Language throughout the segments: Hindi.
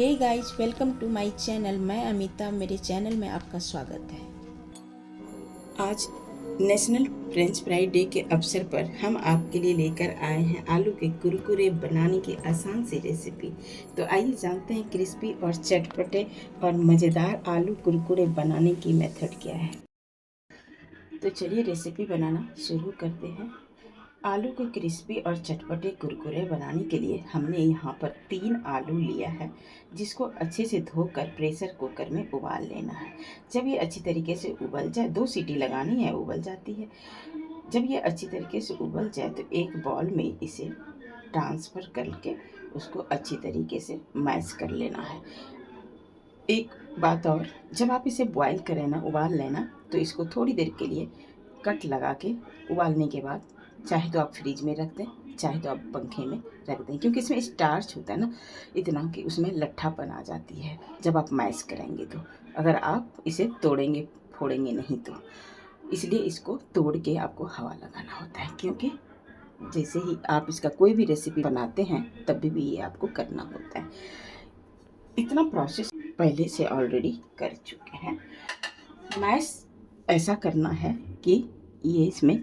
Hey guys, welcome to my channel. मैं अमिता, मेरे चैनल में आपका स्वागत है। आज नेशनल फ्रेंच फ्राई डे के अवसर पर हम आपके लिए लेकर आए हैं आलू के कुरकुरे बनाने की आसान सी रेसिपी। तो आइए जानते हैं क्रिस्पी और चटपटे और मज़ेदार आलू कुरकुरे बनाने की मेथड क्या है। तो चलिए रेसिपी बनाना शुरू करते हैं। आलू के क्रिस्पी और चटपटे कुरकुरे बनाने के लिए हमने यहाँ पर 3 आलू लिया है, जिसको अच्छे से धोकर प्रेशर कुकर में उबाल लेना है। जब ये अच्छी तरीके से उबल जाए, 2 सीटी लगानी है, उबल जाती है। जब ये अच्छी तरीके से उबल जाए तो एक बाउल में इसे ट्रांसफ़र करके उसको अच्छी तरीके से मैश कर लेना है। एक बात और, जब आप इसे बॉयल करें ना, उबाल लेना, तो इसको थोड़ी देर के लिए कट लगा के उबालने के बाद चाहे तो आप फ्रिज में रख दें, चाहे तो आप पंखे में रख दें, क्योंकि इसमें स्टार्च होता है ना इतना कि उसमें लट्ठापन आ जाती है जब आप मैश करेंगे तो, अगर आप इसे तोड़ेंगे फोड़ेंगे नहीं तो। इसलिए इसको तोड़ के आपको हवा लगाना होता है, क्योंकि जैसे ही आप इसका कोई भी रेसिपी बनाते हैं तब भी ये आपको करना होता है। इतना प्रोसेस पहले से ऑलरेडी कर चुके हैं। मैश ऐसा करना है कि ये इसमें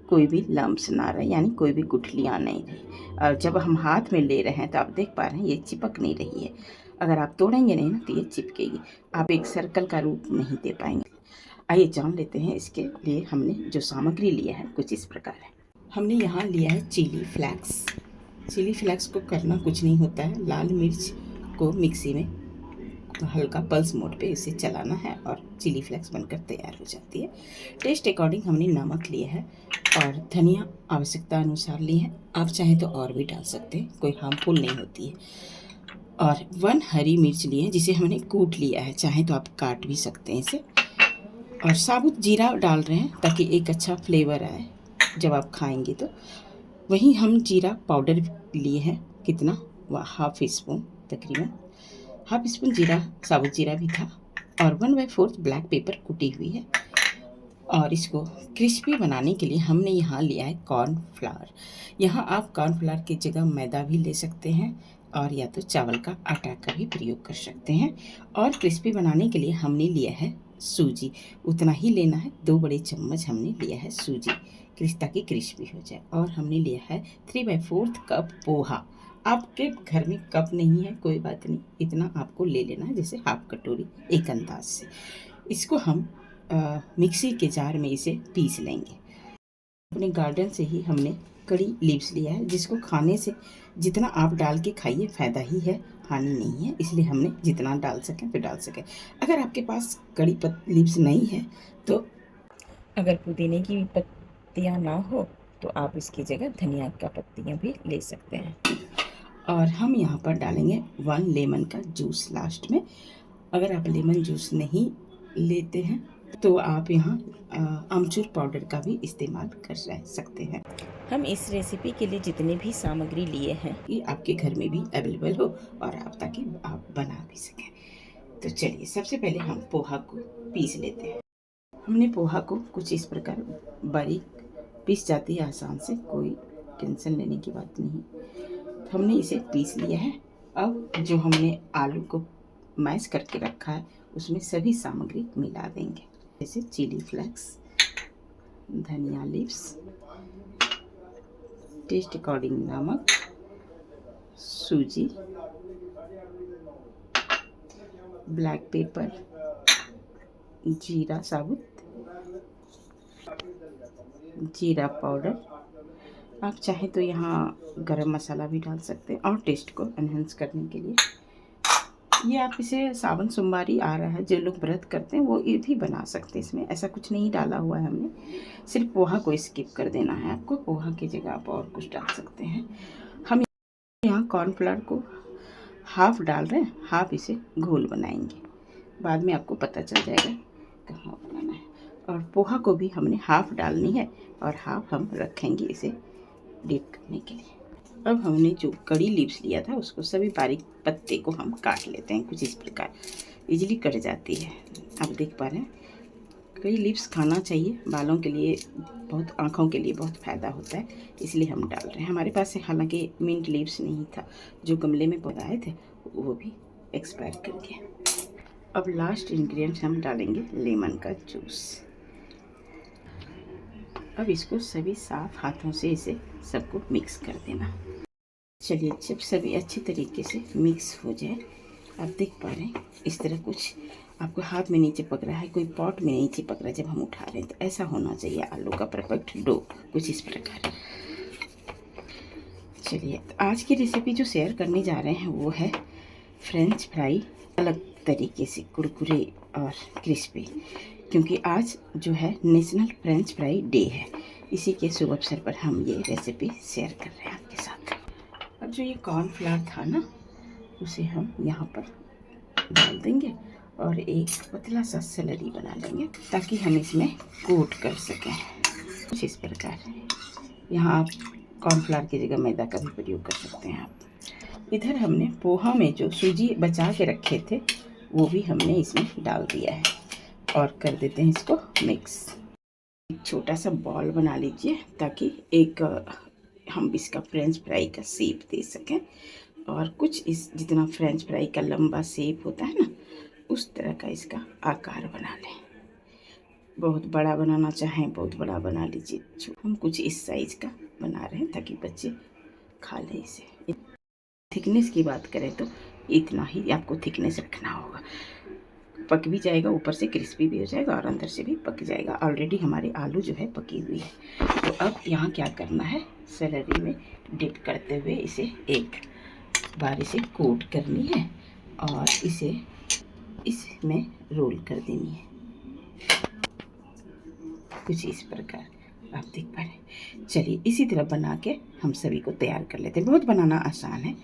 कोई भी लम्प्स ना रहे, यानी कोई भी गुठलियाँ नहीं रही। और जब हम हाथ में ले रहे हैं तो आप देख पा रहे हैं ये चिपक नहीं रही है। अगर आप तोड़ेंगे नहीं ना तो ये चिपकेगी, आप एक सर्कल का रूप नहीं दे पाएंगे। आइए जान लेते हैं इसके लिए हमने जो सामग्री लिया है कुछ इस प्रकार है। हमने यहाँ लिया है चिली फ्लेक्स। चिली फ्लेक्स को करना कुछ नहीं होता है, लाल मिर्च को मिक्सी में हल्का पल्स मोड पे इसे चलाना है और चिली फ्लेक्स बनकर तैयार हो जाती है। टेस्ट अकॉर्डिंग हमने नमक लिया है और धनिया आवश्यकता अनुसार ली है। आप चाहें तो और भी डाल सकते हैं, कोई हार्मफुल नहीं होती है। और 1 हरी मिर्च लिए जिसे हमने कूट लिया है, चाहे तो आप काट भी सकते हैं इसे। और साबुत जीरा डाल रहे हैं ताकि एक अच्छा फ्लेवर आए जब आप खाएंगे तो। वहीं हम जीरा पाउडर लिए हैं, कितना, वह ½ स्पून, तकरीबन ½ स्पून जीरा, साबुत जीरा भी था। और 1/4 ब्लैक पेपर कुटी हुई है। और इसको क्रिस्पी बनाने के लिए हमने यहाँ लिया है कॉर्नफ्लावर। यहाँ आप कॉर्नफ्लावर की जगह मैदा भी ले सकते हैं और या तो चावल का आटा का भी प्रयोग कर सकते हैं। और क्रिस्पी बनाने के लिए हमने लिया है सूजी, उतना ही लेना है, 2 बड़े चम्मच हमने लिया है सूजी, ताकि क्रिस्पी हो जाए। और हमने लिया है 3/4 कप पोहा। आपके घर में कप नहीं है कोई बात नहीं, इतना आपको ले लेना है, जैसे ½ कटोरी एक अंदाज से। इसको हम मिक्सी के जार में इसे पीस लेंगे। अपने गार्डन से ही हमने कड़ी लीव्स लिया है, जिसको खाने से जितना आप डाल के खाइए फ़ायदा ही है, हानि नहीं है, इसलिए हमने जितना डाल सकें तो डाल सकें। अगर आपके पास कड़ी लीव्स नहीं है तो, अगर पुदीने की पत्तियाँ ना हो तो आप इसकी जगह धनिया का पत्तियाँ भी ले सकते हैं। और हम यहाँ पर डालेंगे 1 लेमन का जूस लास्ट में। अगर आप लेमन जूस नहीं लेते हैं तो आप यहाँ अमचूर पाउडर का भी इस्तेमाल कर सकते हैं। हम इस रेसिपी के लिए जितने भी सामग्री लिए हैं ये आपके घर में भी अवेलेबल हो और आप ताकि आप बना भी सकें। तो चलिए सबसे पहले हम पोहा को पीस लेते हैं। हमने पोहा को कुछ इस प्रकार बारीक पीस जाती है आसान से, कोई टेंशन लेने की बात नहीं। हमने इसे पीस लिया है। अब जो हमने आलू को मैश करके रखा है उसमें सभी सामग्री मिला देंगे, जैसे चिली फ्लेक्स, धनिया लीव्स, टेस्ट अकॉर्डिंग नमक, सूजी, ब्लैक पेपर, जीरा साबुत, जीरा पाउडर, आप चाहें तो यहाँ गरम मसाला भी डाल सकते हैं और टेस्ट को एनहेंस करने के लिए। ये आप इसे सावन सोमवारी आ रहा है, जो लोग व्रत करते हैं वो ये भी बना सकते हैं। इसमें ऐसा कुछ नहीं डाला हुआ है हमने, सिर्फ पोहा को स्किप कर देना है आपको। पोहा की जगह आप और कुछ डाल सकते हैं। हम यहाँ कॉर्नफ्लावर को हाफ डाल रहे हैं, हाफ इसे घोल बनाएंगे, बाद में आपको पता चल जाएगा कहाँ बनाना है। और पोहा को भी हमने हाफ डालनी है और हाफ हम रखेंगे इसे डीप करने के लिए। अब हमने जो कड़ी लीव्स लिया था उसको सभी बारीक पत्ते को हम काट लेते हैं, कुछ इस प्रकार, इजीली कट जाती है। आप देख पा रहे हैं, कड़ी लीव्स खाना चाहिए, बालों के लिए बहुत, आँखों के लिए बहुत फ़ायदा होता है, इसलिए हम डाल रहे हैं। हमारे पास हालांकि मिंट लीव्स नहीं था, जो गमले में पौधाए थे वो भी एक्सपायर कर गया। अब लास्ट इंग्रेडिएंट हम डालेंगे लेमन का जूस। अब इसको सभी साफ हाथों से इसे सबको मिक्स कर देना। चलिए, जब सभी अच्छी तरीके से मिक्स हो जाए, आप देख पा रहे हैं इस तरह कुछ आपको हाथ में नीचे पक रहा है, कोई पॉट में नहीं चिपक रहा है जब हम उठा रहे हैं, तो ऐसा होना चाहिए आलू का परफेक्ट डो, कुछ इस प्रकार। चलिए, तो आज की रेसिपी जो शेयर करने जा रहे हैं वो है फ्रेंच फ्राई, अलग तरीके से कुरकुरे और क्रिस्पी, क्योंकि आज जो है नेशनल फ्रेंच फ्राई डे है। इसी के शुभ अवसर पर हम ये रेसिपी शेयर कर रहे हैं आपके साथ। अब जो ये कॉर्नफ्लावर था ना, उसे हम यहाँ पर डाल देंगे और एक पतला सा स्लरी बना लेंगे ताकि हम इसमें कोट कर सकें कुछ इस प्रकार। यहाँ आप कॉर्नफ्लावर की जगह मैदा का भी प्रयोग कर सकते हैं आप। इधर हमने पोहा में जो सूजी बचा के रखे थे वो भी हमने इसमें डाल दिया है और कर देते हैं इसको मिक्स। एक छोटा सा बॉल बना लीजिए ताकि एक हम इसका फ्रेंच फ्राई का शेप दे सकें, और कुछ इस जितना फ्रेंच फ्राई का लंबा शेप होता है ना, उस तरह का इसका आकार बना लें। बहुत बड़ा बनाना चाहें बहुत बड़ा बना लीजिए। हम कुछ इस साइज़ का बना रहे हैं ताकि बच्चे खा लें इसे। थिकनेस की बात करें तो इतना ही आपको थिकनेस रखना होगा, पक भी जाएगा, ऊपर से क्रिस्पी भी हो जाएगा और अंदर से भी पक जाएगा। ऑलरेडी हमारे आलू जो है पकी हुई है। तो अब यहाँ क्या करना है, सैलरी में डिप करते हुए इसे एक बार इसे कोट करनी है और इसे इसमें रोल कर देनी है कुछ इस प्रकार, आप देख पा रहे हैं। चलिए, इसी तरह बना के हम सभी को तैयार कर लेते हैं। बहुत बनाना आसान है।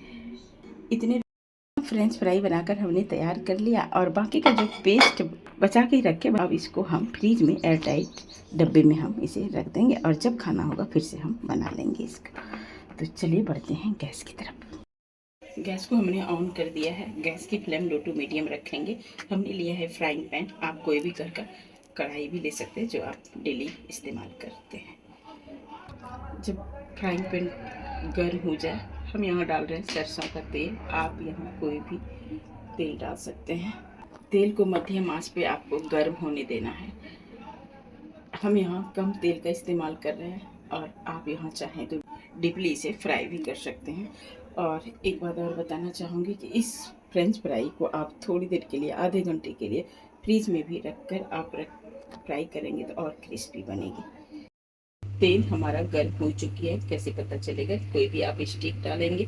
इतने फ्रेंच फ्राई बनाकर हमने तैयार कर लिया और बाकी का जो पेस्ट बचा के रखे, अब इसको हम फ्रीज में एयर टाइट डब्बे में हम इसे रख देंगे और जब खाना होगा फिर से हम बना लेंगे इसका। तो चलिए बढ़ते हैं गैस की तरफ। गैस को हमने ऑन कर दिया है। गैस की फ्लेम लो टू मीडियम रखेंगे। हमने लिया है फ्राइंग पैन। आप कोई भी घर का कढ़ाई भी ले सकते हैं जो आप डेली इस्तेमाल करते हैं। जब फ्राइंग पैन गर्म हो जाए, हम यहाँ डाल रहे हैं सरसों का तेल। आप यहाँ कोई भी तेल डाल सकते हैं। तेल को मध्यम आंच पे आपको गर्म होने देना है। हम यहाँ कम तेल का इस्तेमाल कर रहे हैं और आप यहाँ चाहें तो डीपली इसे फ्राई भी कर सकते हैं। और एक बात और बताना चाहूँगी कि इस फ्रेंच फ्राई को आप थोड़ी देर के लिए, आधे घंटे के लिए फ्रीज में भी रखकर आप फ्राई करेंगे तो और क्रिस्पी बनेगी। तेल हमारा गर्म हो चुकी है। कैसे पता चलेगा, कोई भी आप स्टिक डालेंगे,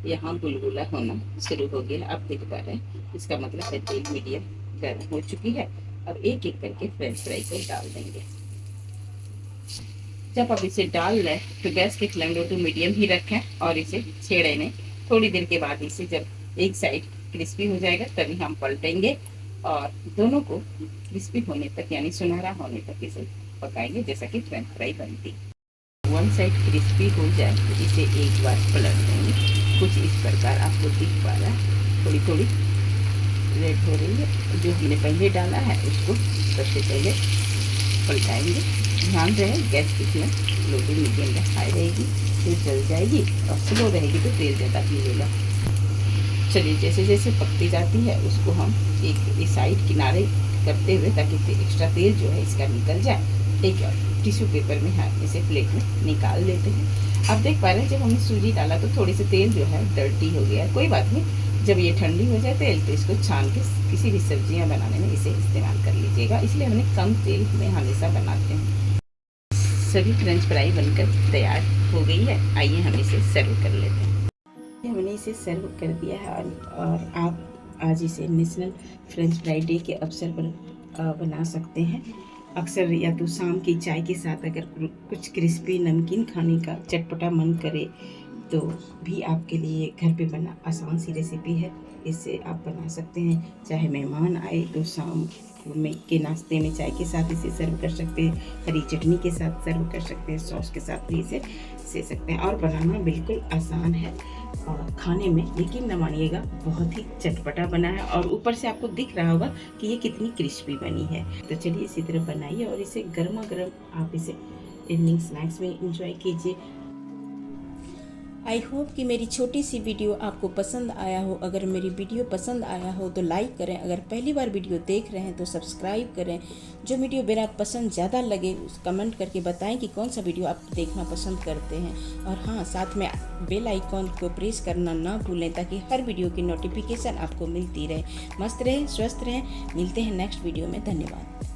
यहाँ बुलबुला होना शुरू हो गया, आप देख पा रहे हैं। इसका मतलब है तेल मीडियम गर्म हो चुकी है। अब एक एक करके फ्रेंच फ्राई को डाल देंगे। जब आप इसे डाल लें तो गैस की फ्लेम लो टू मीडियम ही रखें और इसे छेड़े नहीं। थोड़ी देर के बाद इसे जब एक साइड क्रिस्पी हो जाएगा तभी हम पलटेंगे और दोनों को क्रिस्पी होने तक, यानी सुनहरा होने तक इसे पकाएंगे, जैसा कि फ्रेंच फ्राई बनती। वन साइड क्रिस्पी हो जाए तो इसे एक बार पलट देंगे। कुछ इस प्रकार आपको दिख पा रहा है, थोड़ी थोड़ी रेड हो रही है। जो हमने पहले डाला है उसको सबसे पहले पलटाएंगे। ध्यान रहे गैस की flame low to medium high रहेगी तो जल जाएगी, और स्लो रहेगी तो तेल ज़्यादा पीलेगा। चलिए, जैसे जैसे पकती जाती है उसको हम एक साइड किनारे करते हुए, ताकि एक्स्ट्रा तेल जो है इसका निकल जाए, एक टिश्यू पेपर में हम इसे प्लेट में निकाल लेते हैं। आप देख पा रहे हैं जब हमने सूजी डाला तो थोड़ी सी तेल जो है डर्टी हो गया, कोई बात नहीं। जब ये ठंडी हो जाए तेल तो इसको छान के किसी भी सब्जियां बनाने में इसे इस्तेमाल कर लीजिएगा। इसलिए हमने कम तेल में हमेशा बनाते हैं। सभी फ्रेंच फ्राई बनकर तैयार हो गई है। आइए हम इसे सर्व कर लेते हैं। हमने इसे सर्व कर दिया है और आप आज इसे नेशनल फ्रेंच फ्राई डे के अवसर पर बना सकते हैं। अक्सर या तो शाम की चाय के साथ अगर कुछ क्रिस्पी नमकीन खाने का चटपटा मन करे तो भी आपके लिए घर पे बना आसान सी रेसिपी है। इसे आप बना सकते हैं। चाहे मेहमान आए तो शाम में के नाश्ते में चाय के साथ इसे सर्व कर सकते हैं, हरी चटनी के साथ सर्व कर सकते हैं, सॉस के साथ भी इसे से सकते हैं। और बनाना बिल्कुल आसान है और खाने में यकीन न मानिएगा बहुत ही चटपटा बना है और ऊपर से आपको दिख रहा होगा कि ये कितनी क्रिस्पी बनी है। तो चलिए इसी तरह बनाइए और इसे गर्मा गर्म आप इसे इवनिंग स्नैक्स में इंजॉय कीजिए। आई होप कि मेरी छोटी सी वीडियो आपको पसंद आया हो। अगर मेरी वीडियो पसंद आया हो तो लाइक करें, अगर पहली बार वीडियो देख रहे हैं तो सब्सक्राइब करें। जो वीडियो मेरा पसंद ज़्यादा लगे उस कमेंट करके बताएं कि कौन सा वीडियो आप देखना पसंद करते हैं। और हाँ, साथ में बेल आइकॉन को प्रेस करना ना भूलें ताकि हर वीडियो की नोटिफिकेशन आपको मिलती रहे। मस्त रहें, स्वस्थ रहें। मिलते हैं नेक्स्ट वीडियो में। धन्यवाद।